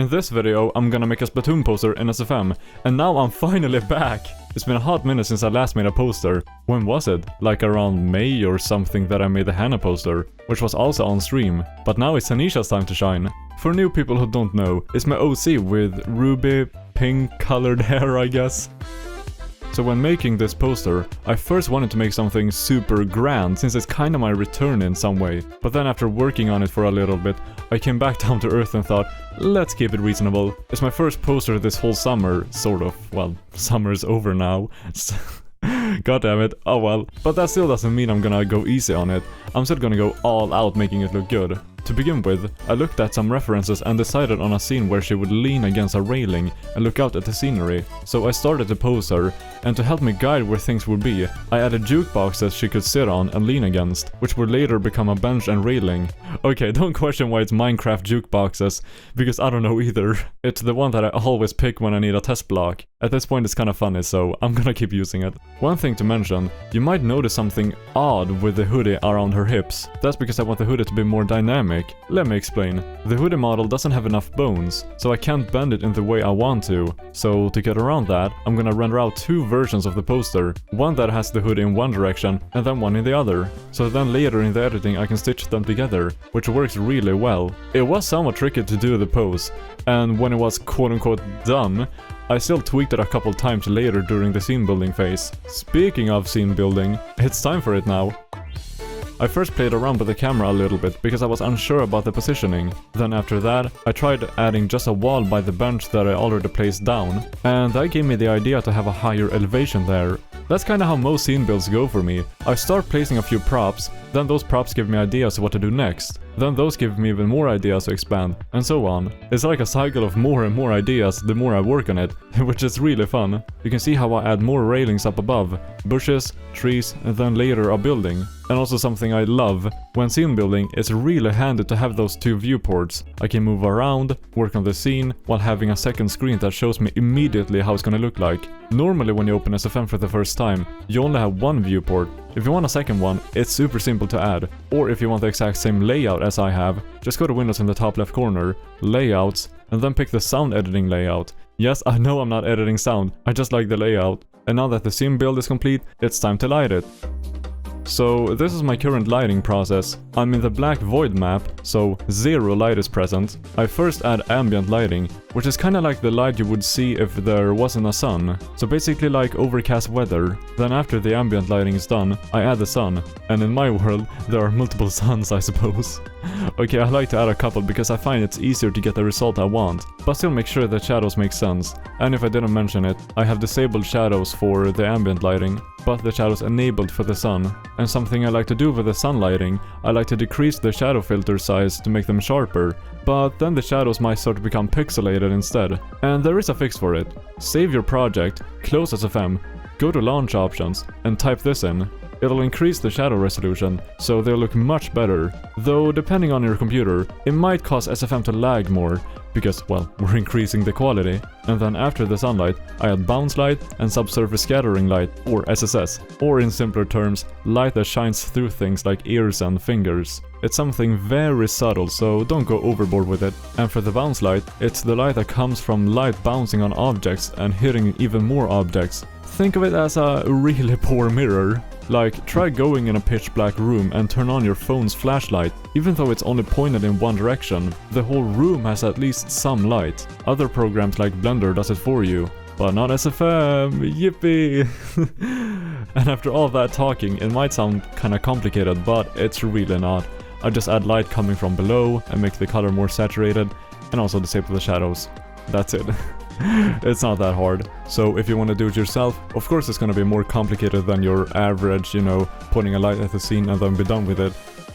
In this video, I'm gonna make a Splatoon poster in SFM, and now I'm finally back! It's been a hot minute since I last made a poster. When was it? Like around May or something that I made the Hannah poster, which was also on stream. But now it's Tanisha's time to shine. For new people who don't know, it's my OC with ruby, pink colored hair, I guess. So when making this poster, I first wanted to make something super grand since it's kinda my return in some way. But then after working on it for a little bit, I came back down to earth and thought, let's keep it reasonable. It's my first poster this whole summer, sort of. Well, summer's over now. God damn it, oh well. But that still doesn't mean I'm gonna go easy on it. I'm still gonna go all out making it look good. To begin with, I looked at some references and decided on a scene where she would lean against a railing and look out at the scenery. So I started to pose her, and to help me guide where things would be, I added jukeboxes she could sit on and lean against, which would later become a bench and railing. Okay, don't question why it's Minecraft jukeboxes, because I don't know either. It's the one that I always pick when I need a test block. At this point it's kinda funny, so I'm gonna keep using it. One thing to mention, you might notice something odd with the hoodie around her hips. That's because I want the hoodie to be more dynamic. Let me explain. The hoodie model doesn't have enough bones, so I can't bend it in the way I want to. So to get around that, I'm gonna render out two versions of the poster. One that has the hoodie in one direction, and then one in the other. So then later in the editing I can stitch them together, which works really well. It was somewhat tricky to do the pose, and when it was quote-unquote done, I still tweaked it a couple times later during the scene building phase. Speaking of scene building, it's time for it now. I first played around with the camera a little bit because I was unsure about the positioning. Then after that, I tried adding just a wall by the bench that I already placed down, and that gave me the idea to have a higher elevation there. That's kinda how most scene builds go for me. I start placing a few props, then those props give me ideas of what to do next. Then those give me even more ideas to expand, and so on. It's like a cycle of more and more ideas the more I work on it, which is really fun. You can see how I add more railings up above, bushes, trees, and then later a building. And also something I love, when scene building, it's really handy to have those two viewports. I can move around, work on the scene, while having a second screen that shows me immediately how it's gonna look like. Normally when you open SFM for the first time, you only have one viewport. If you want a second one, it's super simple to add. Or if you want the exact same layout as I have, just go to Windows in the top left corner, Layouts, and then pick the sound editing layout. Yes, I know I'm not editing sound, I just like the layout. And now that the scene build is complete, it's time to light it. So this is my current lighting process. I'm in the black void map, so 0 light is present. I first add ambient lighting, which is kinda like the light you would see if there wasn't a sun. So basically like overcast weather. Then after the ambient lighting is done, I add the sun. And in my world, there are multiple suns, I suppose. Okay, I like to add a couple because I find it's easier to get the result I want, but still make sure that shadows make sense. And if I didn't mention it, I have disabled shadows for the ambient lighting, but the shadows enabled for the sun. And something I like to do with the sun lighting, I like to decrease the shadow filter size to make them sharper, but then the shadows might start to become pixelated instead. And there is a fix for it. Save your project, close SFM, go to launch options, and type this in. It'll increase the shadow resolution, so they'll look much better. Though, depending on your computer, it might cause SFM to lag more, because, well, we're increasing the quality. And then after the sunlight, I add bounce light and subsurface scattering light, or SSS. Or in simpler terms, light that shines through things like ears and fingers. It's something very subtle, so don't go overboard with it. And for the bounce light, it's the light that comes from light bouncing on objects and hitting even more objects. Think of it as a really poor mirror. Like, try going in a pitch black room and turn on your phone's flashlight. Even though it's only pointed in one direction, the whole room has at least some light. Other programs like Blender does it for you, but not SFM, yippee! And after all that talking, it might sound kinda complicated, but it's really not. I just add light coming from below and make the color more saturated, and also disable the shadows. That's it. It's not that hard. So if you want to do it yourself, of course it's gonna be more complicated than your average, you know, pointing a light at the scene and then be done with it.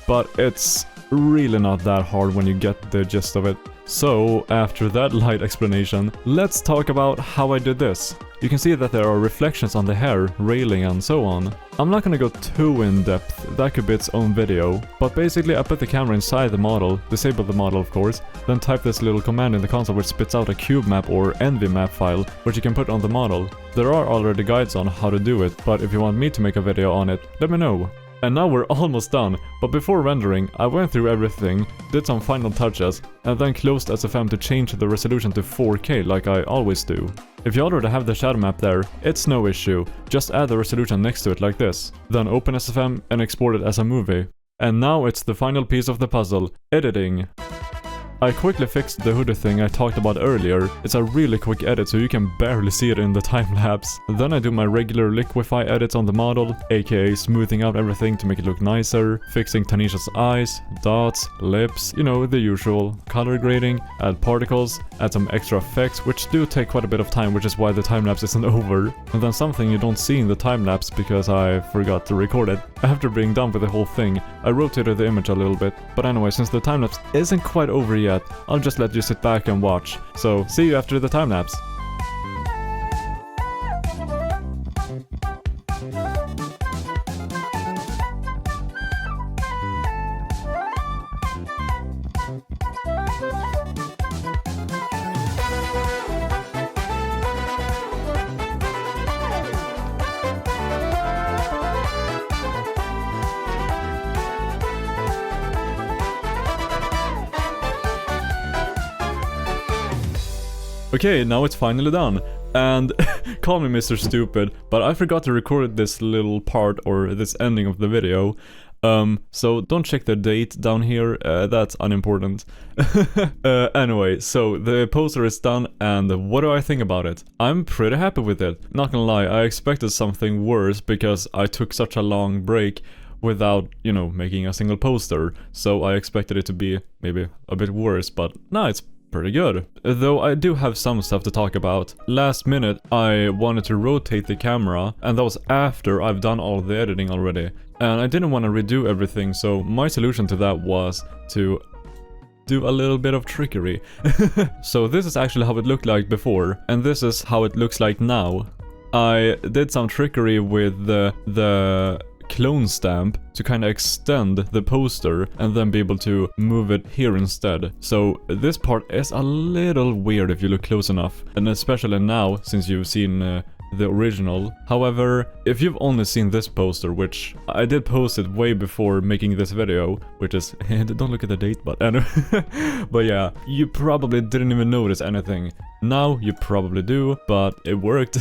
But it's really not that hard when you get the gist of it. So, after that light explanation, let's talk about how I did this. You can see that there are reflections on the hair, railing and so on. I'm not gonna go too in depth, that could be its own video, but basically I put the camera inside the model, disable the model of course, then type this little command in the console which spits out a cube map or envy map file, which you can put on the model. There are already guides on how to do it, but if you want me to make a video on it, let me know. And now we're almost done, but before rendering, I went through everything, did some final touches, and then closed SFM to change the resolution to 4K like I always do. If you already have the shadow map there, it's no issue, just add the resolution next to it like this. Then open SFM and export it as a movie. And now it's the final piece of the puzzle, editing. I quickly fixed the hoodie thing I talked about earlier. It's a really quick edit so you can barely see it in the time-lapse. Then I do my regular liquify edits on the model, aka smoothing out everything to make it look nicer, fixing Tanisha's eyes, dots, lips, you know, the usual, color grading, add particles, add some extra effects which do take quite a bit of time, which is why the time-lapse isn't over. And then something you don't see in the time-lapse because I forgot to record it. After being done with the whole thing, I rotated the image a little bit, but anyway, since the time-lapse isn't quite over yet, I'll just let you sit back and watch. So, see you after the time-lapse. Okay, now it's finally done. And call me Mr. Stupid, but I forgot to record this little part or this ending of the video. So don't check the date down here, that's unimportant. Anyway, so the poster is done, and what do I think about it? I'm pretty happy with it. Not gonna lie, I expected something worse because I took such a long break without, you know, making a single poster. So I expected it to be maybe a bit worse, but no, it's pretty good. Though I do have some stuff to talk about. Last minute I wanted to rotate the camera, and that was after I've done all the editing already. And I didn't want to redo everything, so my solution to that was to do a little bit of trickery. So this is actually how it looked like before, and this is how it looks like now. I did some trickery with the clone stamp to kind of extend the poster and then be able to move it here instead. So this part is a little weird if you look close enough, and especially now since you've seen the original. However, if you've only seen this poster, which I did post it way before making this video, which is, don't look at the date, but anyway, but yeah, you probably didn't even notice anything. Now you probably do, but it worked.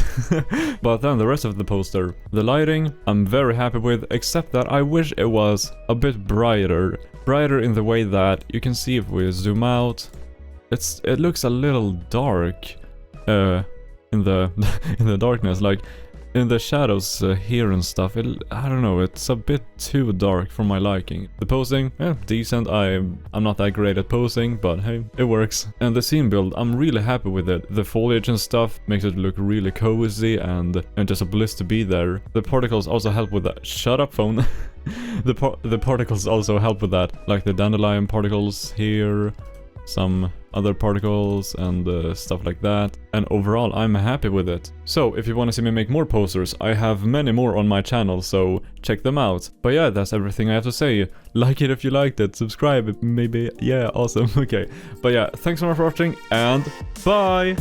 But then the rest of the poster, the lighting, I'm very happy with, except that I wish it was a bit brighter. Brighter in the way that you can see if we zoom out, it looks a little dark. In the darkness, like in the shadows here and stuff. I don't know, it's a bit too dark for my liking. The posing, decent. I'm not that great at posing, but hey, it works. And the scene build, I'm really happy with it. The foliage and stuff makes it look really cozy and just a bliss to be there. The particles also help with that. Shut up, phone. The particles also help with that, like the dandelion particles here, some other particles and stuff like that. And overall, I'm happy with it. So if you want to see me make more posters, I have many more on my channel, so check them out. But yeah, that's everything I have to say. Like it if you liked it, subscribe maybe, yeah, awesome, okay. But yeah, thanks so much for watching, and bye!